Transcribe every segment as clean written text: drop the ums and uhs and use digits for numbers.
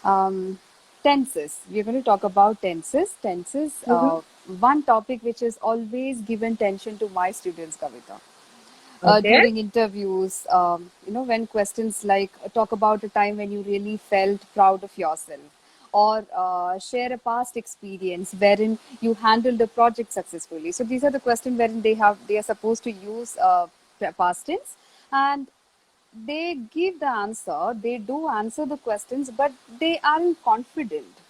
Um, Tenses. We're going to talk about tenses. Tenses, Mhm. one topic which is always given tension to my students, Kavita. Okay. During interviews, when questions like talk about a time when you really felt proud of yourself, or share a past experience wherein you handled a project successfully. So these are the questions wherein they are supposed to use past tense, and they give the answer. They do answer the questions, but they aren't confident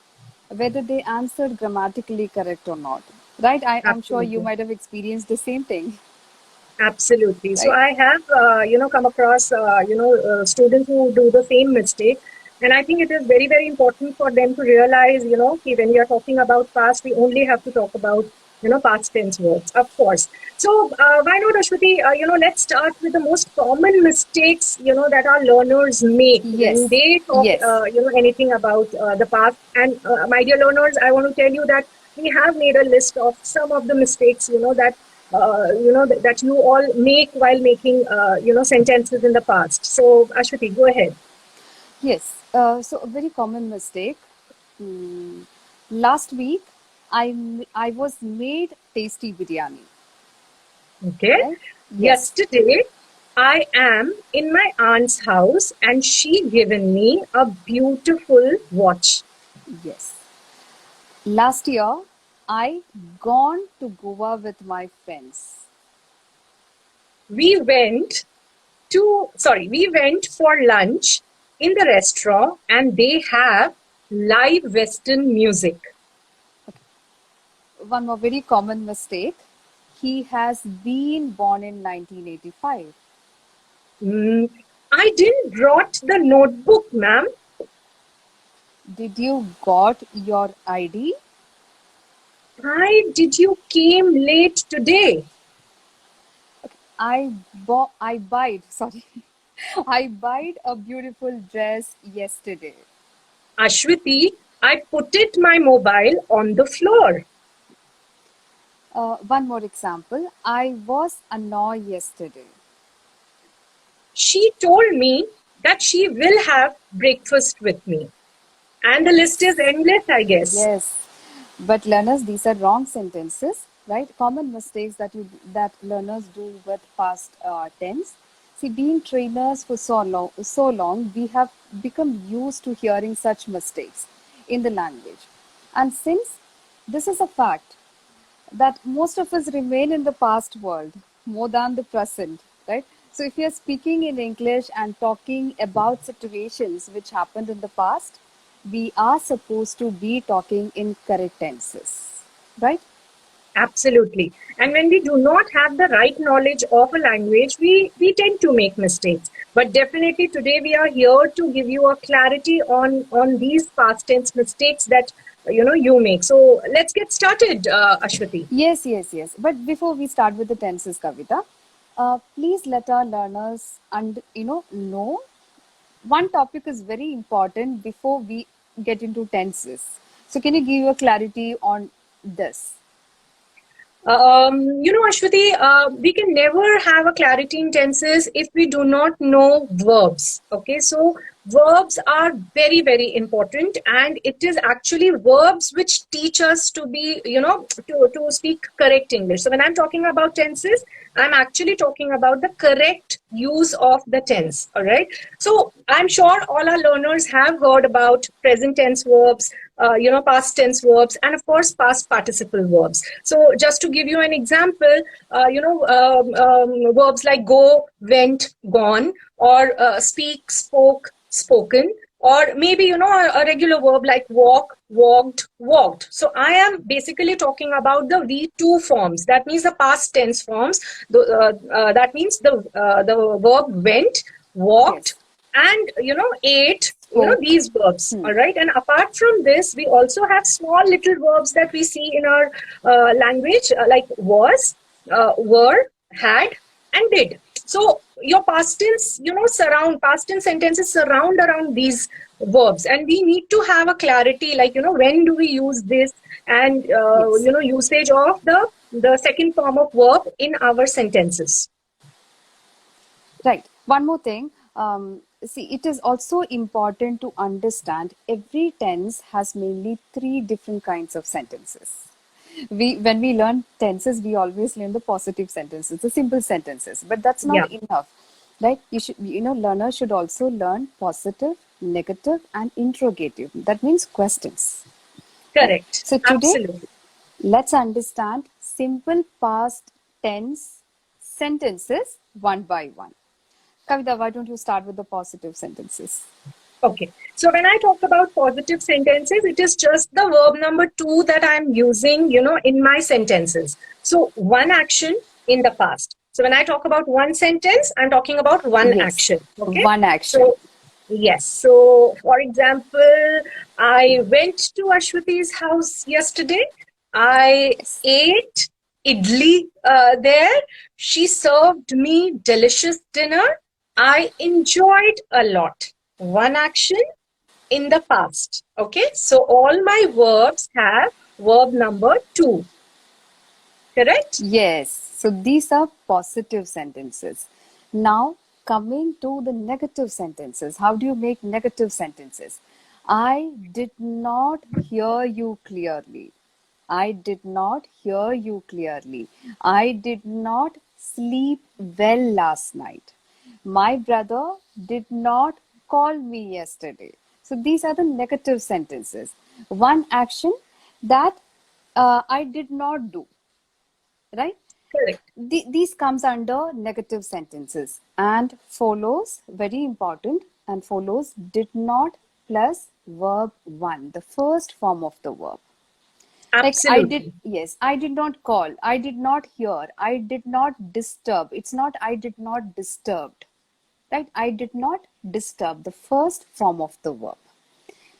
whether they answered grammatically correct or not. Right? I'm sure you Absolutely. might have experienced the same thing. Absolutely. So Right? I have, come across, students who do the same mistake. And I think it is very, very important for them to realize, ki when we are talking about past, we only have to talk about, past tense words, of course. So why not, Ashwati, let's start with the most common mistakes, that our learners make when Yes, they talk, yes, anything about the past. And my dear learners, I want to tell you that we have made a list of some of the mistakes, that you all make while making, sentences in the past. So, Ashwati, go ahead. yes. So a very common mistake. Hmm. Last week, I was made tasty biryani. Okay. Right? Yes, Yesterday, I am in my aunt's house and she given me a beautiful watch. yes. Last year, I gone to Goa with my friends. We went we went for lunch in the restaurant and they have live Western music. One more very common mistake. He has been born in 1985. Mm, I didn't brought the notebook, ma'am. Did you got your ID? Why did you came late today? I buyed, sorry. I buyed a beautiful dress yesterday. Ashwati, I put it my mobile on the floor. One more example. I was annoyed yesterday. She told me that she will have breakfast with me. And the list is Yes. endless, I guess. Yes. But learners, these are wrong sentences, right? Common mistakes that learners do with past tense. See, being trainers for so long, we have become used to hearing such mistakes in the language. And since this is a fact, that most of us remain in the past world more than the present, right? So if you're speaking in English and talking about situations which happened in the past, we are supposed to be talking in correct tenses, right? Absolutely. And when we do not have the right knowledge of a language, we tend to make mistakes. But definitely today we are here to give you a clarity on these past tense mistakes that you make. So let's get started, Ashwati. Yes, yes, yes. But before we start with the tenses, Kavita, please let our learners and know one topic is very important before we get into tenses. So can you give your clarity on this? Ashwati, we can never have a clarity in tenses if we do not know verbs. Okay, so verbs are very, very important, and it is actually verbs which teach us to be, to speak correct English. So when I'm talking about tenses, I'm actually talking about the correct use of the tense. All right. So I'm sure all our learners have heard about present tense verbs, past tense verbs, and of course, past participle verbs. So just to give you an example, verbs like go, went, gone, or speak, spoke, spoken, or maybe a regular verb like walk, walked, walked. So I am basically talking about the V2 forms. That means the past tense forms. That means the verb went, walked, Yes. and ate, Spoke. these verbs. Hmm. All right. And apart from this, we also have small little verbs that we see in our language, like was, were, had, and did. So your past tense, past tense sentences surround around these verbs, and we need to have a clarity, like when do we use this, and Yes. usage of the second form of verb in our sentences. Right. One more thing. see, it is also important to understand every tense has mainly three different kinds of sentences. When we learn tenses, we always learn the positive sentences, the simple sentences, but that's Yeah, not enough, right? Learners should also learn positive, negative, and interrogative. That means questions, right? correct. So today, Absolutely. let's understand simple past tense sentences one by one. Kavita, why don't you start with the positive sentences? Okay. So when I talk about positive sentences, it is just the verb number two that I'm using, in my sentences. So one action in the past. So when I talk about one sentence, I'm talking about one Yes, action. Okay. one action. So yes. So for example, I went to Ashwati's house yesterday. I Yes. ate idli there. She served me delicious dinner. I enjoyed a lot. One action in the past. Okay, so all my verbs have verb number two, correct? Yes. So these are positive sentences. Now, coming to the negative sentences. How do you make negative sentences? I did not hear you clearly. I did not hear you clearly. I did not sleep well last night. My brother did not call me yesterday. So these are the negative sentences. One action that I did not do, right? Correct. These comes under negative sentences and follows, very important, and follows did not plus verb one, the first form of the verb. Like I did, Absolutely. yes, I did not call, I did not hear, I did not disturb. It's not I did not disturbed, right? I did not disturb, the first form of the verb.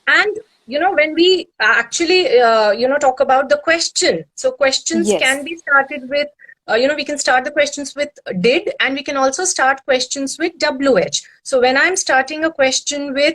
And when we actually talk about the question, so questions Yes, can be started with we can start the questions with did, and we can also start questions with wh. So when I'm starting a question with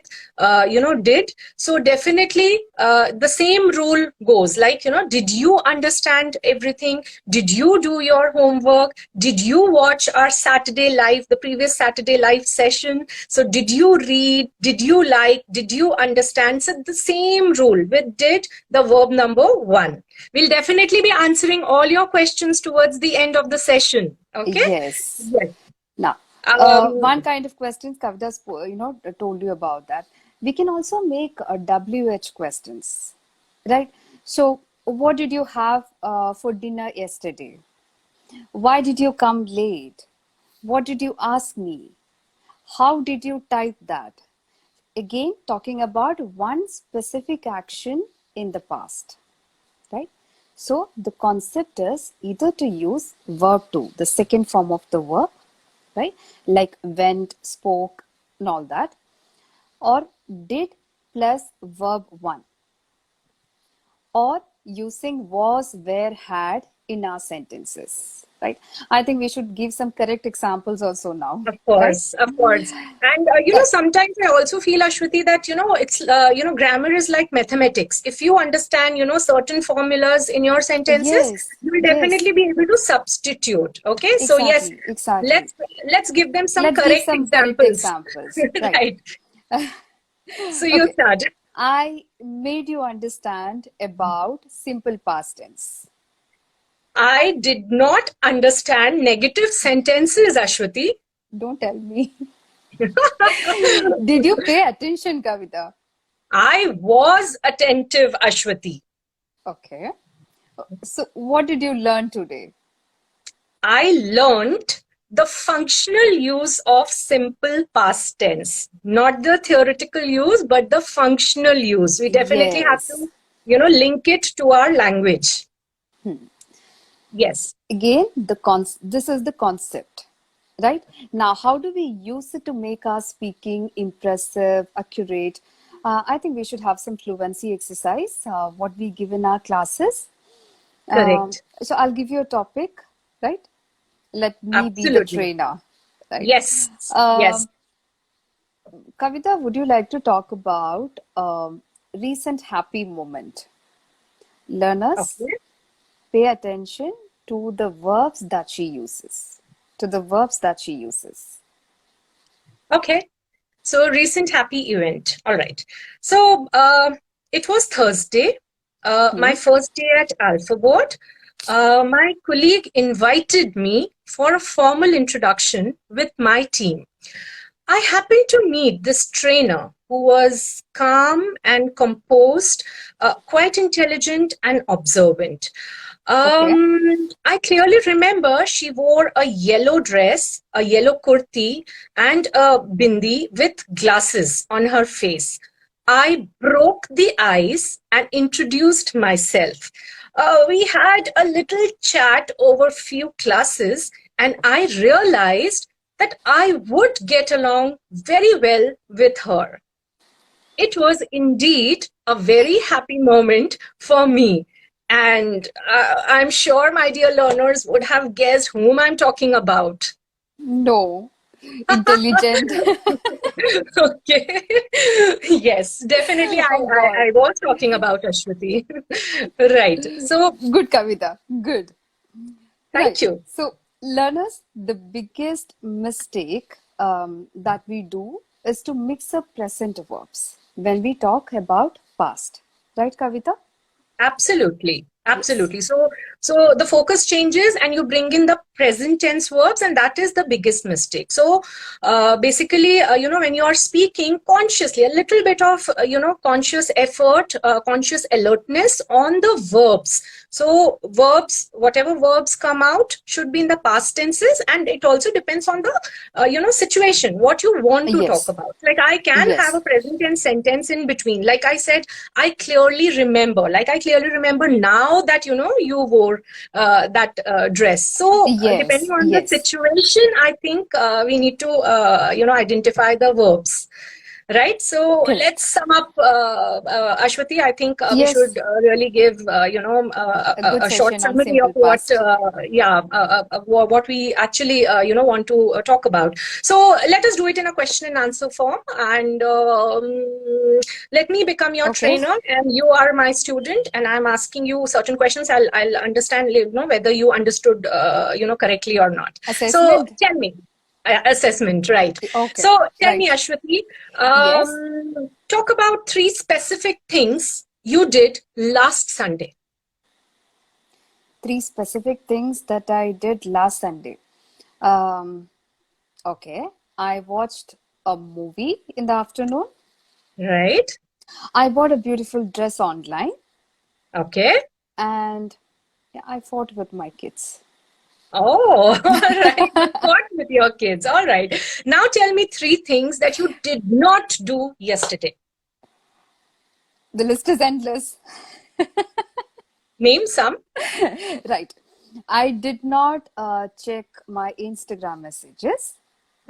did, so definitely the same rule goes, like, did you understand everything? Did you do your homework? Did you watch our Saturday live, the previous Saturday live session? So did you read? Did you like? Did you understand? So the same rule with did, the verb number one. We'll definitely be answering all your questions towards the end of the session. Okay? yes. Yes. Now, Um, one kind of questions Kavita told you about that. We can also make WH questions, right? So, what did you have for dinner yesterday? Why did you come late? What did you ask me? How did you type that? Again, talking about one specific action in the past, right? So the concept is either to use verb to, the second form of the verb, right? Like went, spoke, and all that, or did plus verb one, or using was, were, had in our sentences, right? I think we should give some correct examples also now, Of right? course, of course. And, sometimes I also feel, Ashwati, that, it's, grammar is like mathematics. If you understand, certain formulas in your sentences, Yes, you will yes, definitely be able to substitute. Okay. So, yes, exactly, exactly. let's, let's give them some Let's give correct some correct examples. examples, right? Right. So, you Okay, start. I made you understand about simple past tense. I did not understand negative sentences, Ashwati. Don't tell me. Did you pay attention, Kavita? I was attentive, Ashwati. Okay. So, what did you learn today? I learned the functional use of simple past tense, not the theoretical use, but the functional use. We definitely have Yes. to, link it to our language. Yes, Again, this is the concept, right? Now, how do we use it to make our speaking impressive, accurate? I think we should have some fluency exercise, what we give in our classes. correct. So I'll give you a topic, right? Let me be the Absolutely. trainer, right? Yes, yes. Um, Kavita, would you like to talk about recent happy moment? Learners, Okay. pay attention to the verbs that she uses. To the verbs that she uses. Okay. So recent happy event. All right. So it was Thursday, my first day at AlphaBoard. My colleague invited me for a formal introduction with my team. I happened to meet this trainer who was calm and composed, quite intelligent and observant. I clearly remember she wore a yellow dress, a yellow kurti, and a bindi with glasses on her face. I broke the ice and introduced myself. We had a little chat over few classes, and I realized that I would get along very well with her. It was indeed a very happy moment for me. And I'm sure my dear learners would have guessed whom I'm talking about. No. Intelligent. Okay. Yes, definitely. Oh God. I was talking about Ashwati. Right. So, Good, Kavita. Good. thank Right. you. So, learners, the biggest mistake that we do is to mix up present verbs when we talk about past. Right, Kavita? Absolutely. Yes. Absolutely. So the focus changes and you bring in the present tense verbs, and that is the biggest mistake. So basically, when you are speaking consciously, a little bit of, conscious effort, conscious alertness on the verbs. So verbs, whatever verbs come out should be in the past tenses, and it also depends on the, situation, what you want to Yes. talk about. Like I can Yes. have a present tense sentence in between. Like I said, I clearly remember now that, you wore that dress. So depending Yes. on the Yes. situation, I think we need to, identify the verbs. Right. So Correct. let's sum up, Ashwati. I think we Yes. should really give, A good a short session on summary of simple past. what we actually, want to talk about. So let us do it in a question and answer form. And let me become your Okay. trainer, and you are my student, and I'm asking you certain questions. I'll understand, whether you understood, correctly or not. So Assessment. tell me. Assessment, right. Okay. So tell me, Right. Ashwati, Yes. talk about 3 specific things you did last Sunday. 3 specific things that I did last Sunday. Um, okay. I watched a movie in the afternoon. Right. I bought a beautiful dress online, Okay. and yeah, I fought with my kids. Oh, all right. You fought with your kids. All right. Now tell me 3 things that you did not do yesterday. The list is endless. Name some. Right. I did not check my Instagram messages.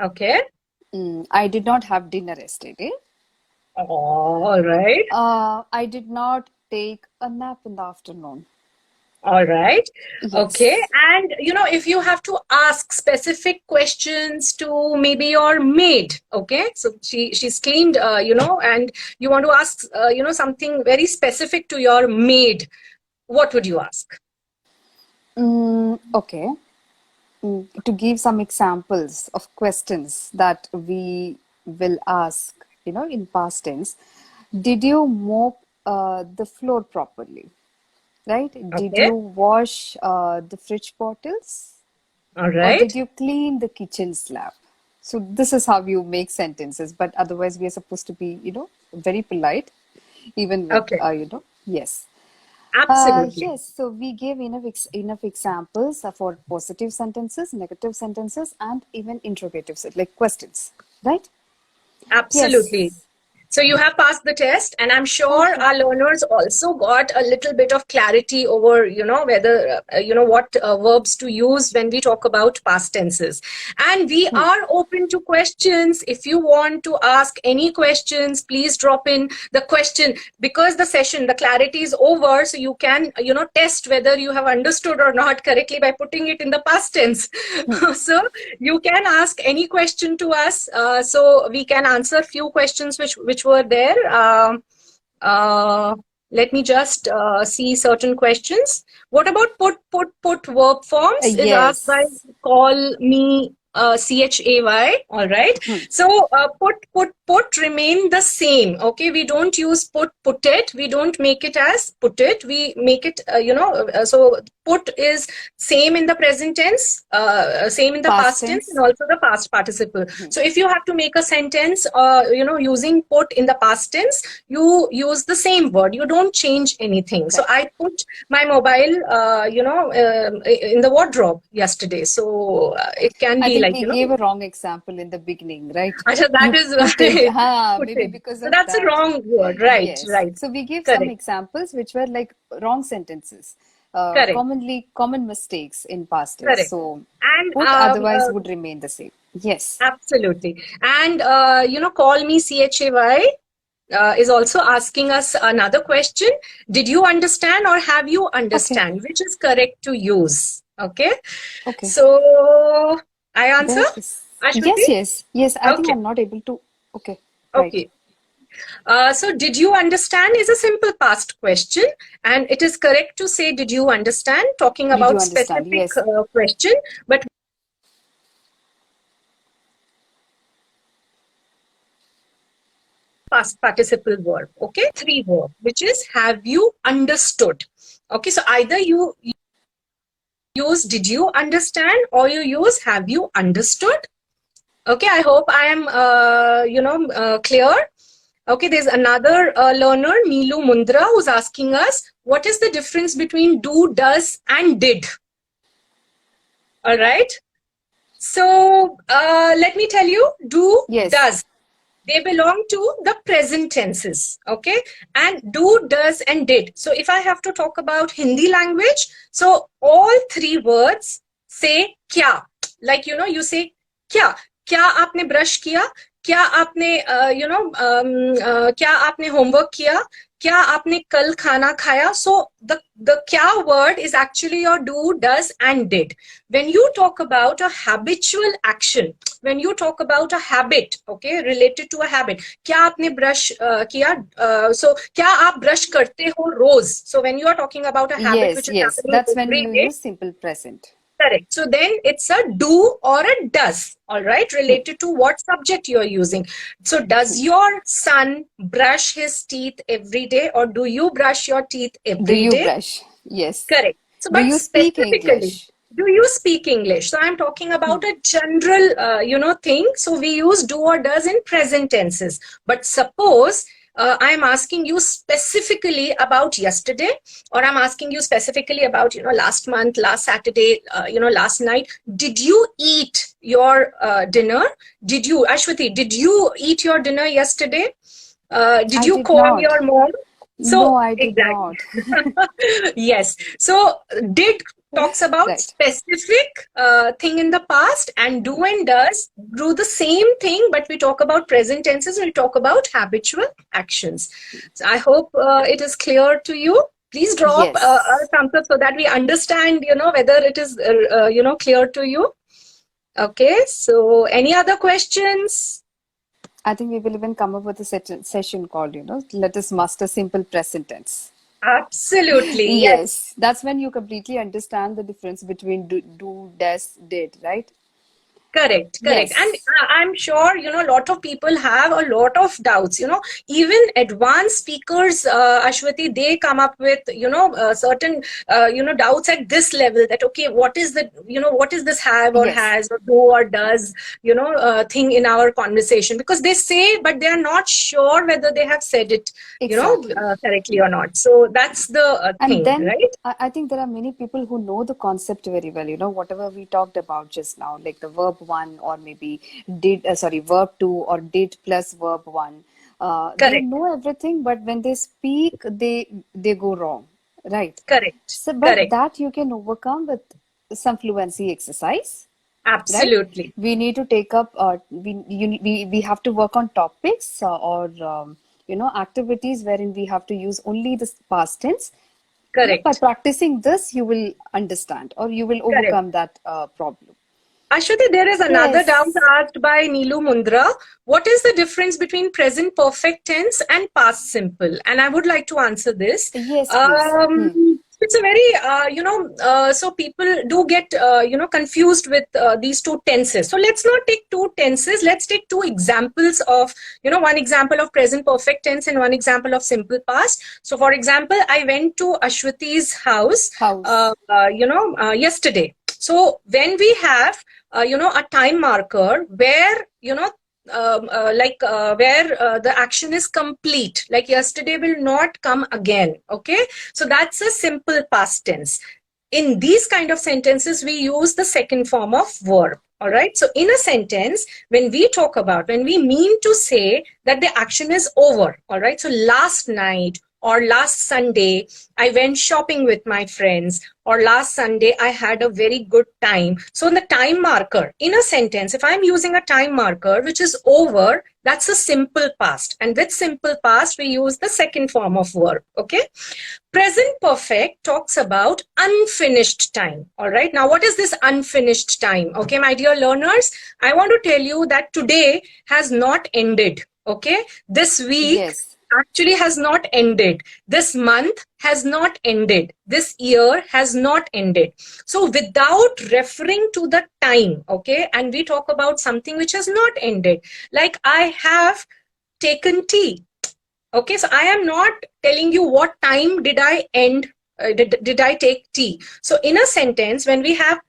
Okay. I did not have dinner yesterday. All right. I did not take a nap in the afternoon. All right. Yes. Okay. And, if you have to ask specific questions to maybe your maid, okay? So she's cleaned, and you want to ask, something very specific to your maid, what would you ask? Okay. To give some examples of questions that we will ask, in past tense, did you mop the floor properly? Right? Did Okay. you wash the fridge bottles? All Or right. did you clean the kitchen slab? So this is how you make sentences, but otherwise we are supposed to be, very polite, even with, Okay. yes. Absolutely. Yes, so we gave enough examples for positive sentences, negative sentences, and even interrogative, like questions, right? Absolutely. Yes. So you have passed the test, and I'm sure Okay. our learners also got a little bit of clarity over, whether, what verbs to use when we talk about past tenses. And we are open to questions. If you want to ask any questions, please drop in the question, because the clarity is over. So you can, test whether you have understood or not correctly by putting it in the past tense. So you can ask any question to us. So we can answer few questions which were there. Let me just see certain questions. What about put verb forms? Is asked by Yes. call me, CHAY. All right. So put remain the same. Okay. We don't use put it. We don't make it as put it. We make it, so put is same in the present tense, same in the past tense, and also the past participle. So if you have to make a sentence, using put in the past tense, you use the same word. You don't change anything. Right. So I put my mobile, in the wardrobe yesterday. So it can be like, we gave a wrong example in the beginning, right? That is right. Maybe because of that's that. a wrong word, right? Yes. Right. So we gave Correct. some examples which were like wrong sentences. Correct. Common mistakes in past tense. Correct. So and put otherwise would remain the same. Yes. Absolutely. And call me CHAY is also asking us another question. Did you understand or have you understand? Okay. Which is correct to use? Okay. Okay. So I answer? Ashwati? Yes. I think I'm not able to. Okay. Okay. So did you understand is a simple past question, and it is correct to say did you understand, talking about specific question, but past participle verb. Okay, 3 verb, which is have you understood. Okay, so either you use did you understand or you use have you understood. Okay, I hope I am clear. Okay, there's another learner, Neelu Mundra, who's asking us, what is the difference between do, does, and did? All right. So let me tell you, do, does. They belong to the present tenses. Okay. And do, does, and did. So if I have to talk about Hindi language, so all 3 words say kya. Like, you say kya. क्या आपने brush किया, क्या आपने क्या आपने homework किया, क्या आपने कल खाना खाया. So the kya word is actually your do, does, and did. When you talk about a habitual action, when you talk about a habit, okay, related to a habit, क्या आपने ब्रश किया, so क्या आप brush करते हो रोज. So when you are talking about a habit, which is happening that's when every you day, use simple present. Correct. So then it's a do or a does, all right, related to what subject you're using. So does your son brush his teeth every day, or do you brush your teeth every day? Do you brush? Yes. Correct. So, do you speak English? Do you speak English? So I'm talking about a general, thing. So we use do or does in present tenses. But suppose I'm asking you specifically about yesterday, or I'm asking you specifically about, last month, last Saturday, last night. Did you eat your dinner? Ashwati, did you eat your dinner yesterday? Did you call your mom? So, no, I did not. Yes. So did talks about specific thing in the past, and do and does do the same thing, but we talk about present tenses, we talk about habitual actions. So I hope it is clear to you. Please drop a thumbs up so that we understand, whether it is, clear to you. Okay. So any other questions? I think we will even come up with a session called, let us master simple present tense. Absolutely. Yes. That's when you completely understand the difference between do, does, did, right? Correct. Yes. And I'm sure, a lot of people have a lot of doubts, even advanced speakers, Ashwati, they come up with, certain, doubts at this level that, okay, what is this have or has or do or does, thing in our conversation, because they say, but they are not sure whether they have said it, correctly or not. So that's the thing, then, right? I think there are many people who know the concept very well, whatever we talked about just now, like the verb 1 or maybe verb 2 or did plus verb 1. They know everything, but when they speak, they go wrong, right? Correct. So, but that you can overcome with some fluency exercise. Absolutely. Right? We need to take up, we have to work on topics or activities wherein we have to use only the past tense. Correct. By practicing this, you will understand or you will overcome that problem. Ashwati, there is another doubt asked by Neelu Mundra. What is the difference between present perfect tense and past simple? And I would like to answer this. Yes, It's a very, so people do get, confused with these two tenses. So let's not take two tenses. Let's take two examples of, one example of present perfect tense and one example of simple past. So for example, I went to Ashwati's house, House. yesterday. So when we have, a time marker where, where the action is complete, like yesterday will not come again. Okay, so that's a simple past tense. In these kind of sentences, we use the second form of verb. All right, so in a sentence, when we mean to say that the action is over. All right, so last night or last Sunday I went shopping with my friends, or last Sunday I had a very good time. So in the time marker in a sentence, if I'm using a time marker which is over, that's a simple past, and with simple past we use the second form of verb. Okay, present perfect talks about unfinished time. All right, now what is this unfinished time? Okay, my dear learners, I want to tell you that today has not ended. Okay, this week Yes. actually has not ended. This month has not ended. This year has not ended. So without referring to the time, okay, and we talk about something which has not ended, like I have taken tea. Okay, so I am not telling you what time did I end, did I take tea. So in a sentence, when we have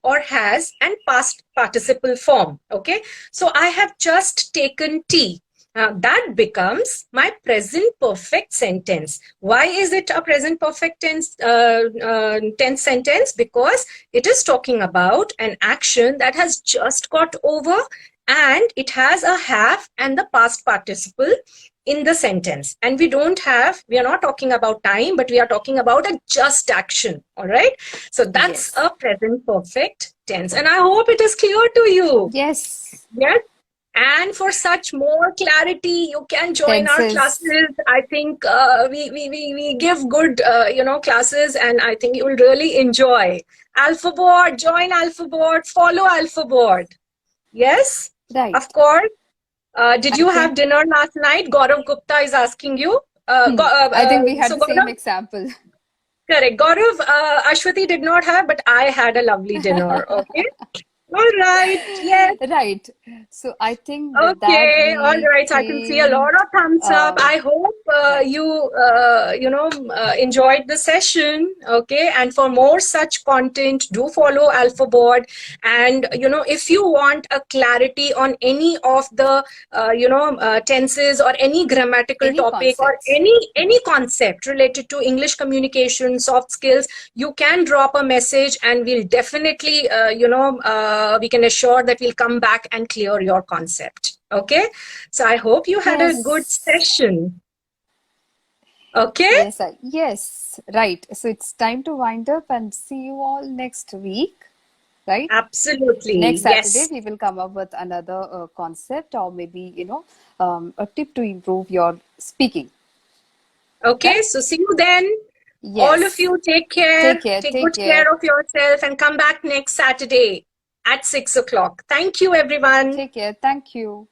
or has and past participle form, okay, so I have just taken tea. That becomes my present perfect sentence. Why is it a present perfect tense sentence? Because it is talking about an action that has just got over, and it has a have and the past participle in the sentence. And we are not talking about time, but we are talking about a just action. All right. So that's Yes. a present perfect tense. And I hope it is clear to you. Yes. Yes. And for such more clarity, you can join our Tenses. classes. I think we give good, classes, and I think you will really enjoy. Alphaboard, join Alphaboard, follow Alphaboard. Yes, Right. of course. Did I you think- have dinner last night? Gaurav Gupta is asking you. I think we had So the same Gaurav, example. correct. Gaurav, Ashwati did not have, but I had a lovely dinner. Okay. All right. Yes. Right. So I think with that Okay, all we right. So I can see a lot came. of thumbs up. I hope Right. you, enjoyed the session. Okay, and for more such content, do follow Alphaboard. And if you want a clarity on any of the, tenses or any grammatical Any topic or concepts. any concept related to English communication, soft skills, you can drop a message, and we'll definitely, we can assure that we'll come back and clear your concept. Okay, so I hope you had a good Yes. session. Okay, Yes. Right. So it's time to wind up and see you all next week. Right. absolutely. Next Saturday, Yes. we will come up with another concept, or maybe, a tip to improve your speaking. Okay, Right? so see you then. All of Yes. you, take care. Take care. Take Take good care. care of yourself, and come back next Saturday at 6 o'clock. Thank you, everyone. Take care. Thank you.